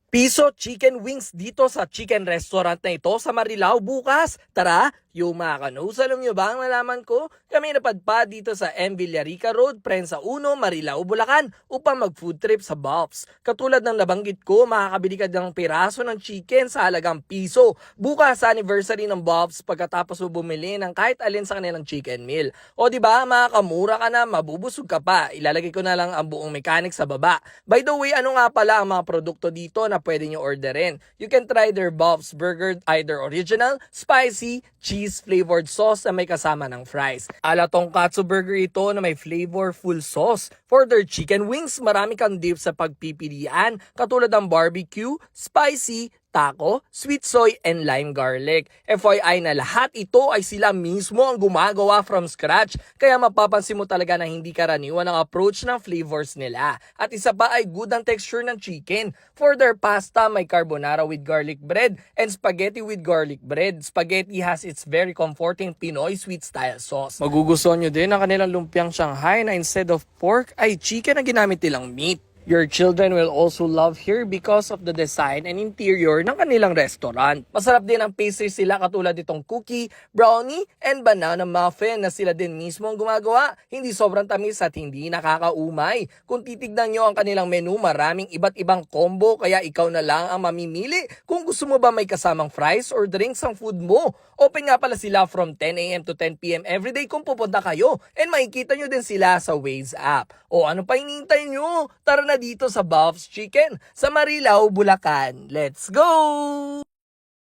Piso chicken wings dito sa chicken restaurant na ito sa Marilao bukas. Tara, yung mga kanus, alam nyo ba ang nalaman ko? Kami napadpad dito sa M. Villarica Road, Prensa 1, Marilao, Bulacan upang mag-food trip sa Bob's. Katulad ng nabanggit ko, makakabili ka ng piraso ng chicken sa halagang piso. Bukas sa anniversary ng Bob's pagkatapos mo bumili ng kahit alin sa kanilang chicken meal. O di ba, makakamura ka na, mabubusog ka pa. Ilalagay ko na lang ang buong mechanic sa baba. By the way, ano nga pala ang mga produkto dito na pwede nyo orderin? You can try their Bob's Burger, either original, spicy, cheese flavored sauce na may kasama ng fries. Ala tonkatsu burger ito na may flavorful sauce. For their chicken wings, marami kang dip sa pagpipilian katulad ng barbecue, spicy, taco, sweet soy, and lime garlic. FYI na lahat ito ay sila mismo ang gumagawa from scratch, kaya mapapansin mo talaga na hindi karaniwan ang approach ng flavors nila. At isa pa ay good ang texture ng chicken. For their pasta, may carbonara with garlic bread and spaghetti with garlic bread. Spaghetti has its very comforting Pinoy sweet style sauce. Magugustuhan nyo din ang kanilang lumpiang Shanghai na instead of pork ay chicken na ginamit nilang meat. Your children will also love here because of the design and interior ng kanilang restaurant. Masarap din ang pastries sila katulad itong cookie, brownie, and banana muffin na sila din mismo ang gumagawa. Hindi sobrang tamis at hindi nakakaumay. Kung titignan nyo ang kanilang menu, maraming iba't ibang combo kaya ikaw na lang ang mamimili kung gusto mo ba may kasamang fries or drinks ang food mo. Open nga pala sila from 10 a.m. to 10 p.m. everyday kung pupunta kayo and makikita nyo din sila sa Waze app. O ano pa hinihintay nyo? Tara na dito sa Bob's Chicken sa Marilao, Bulacan. Let's go!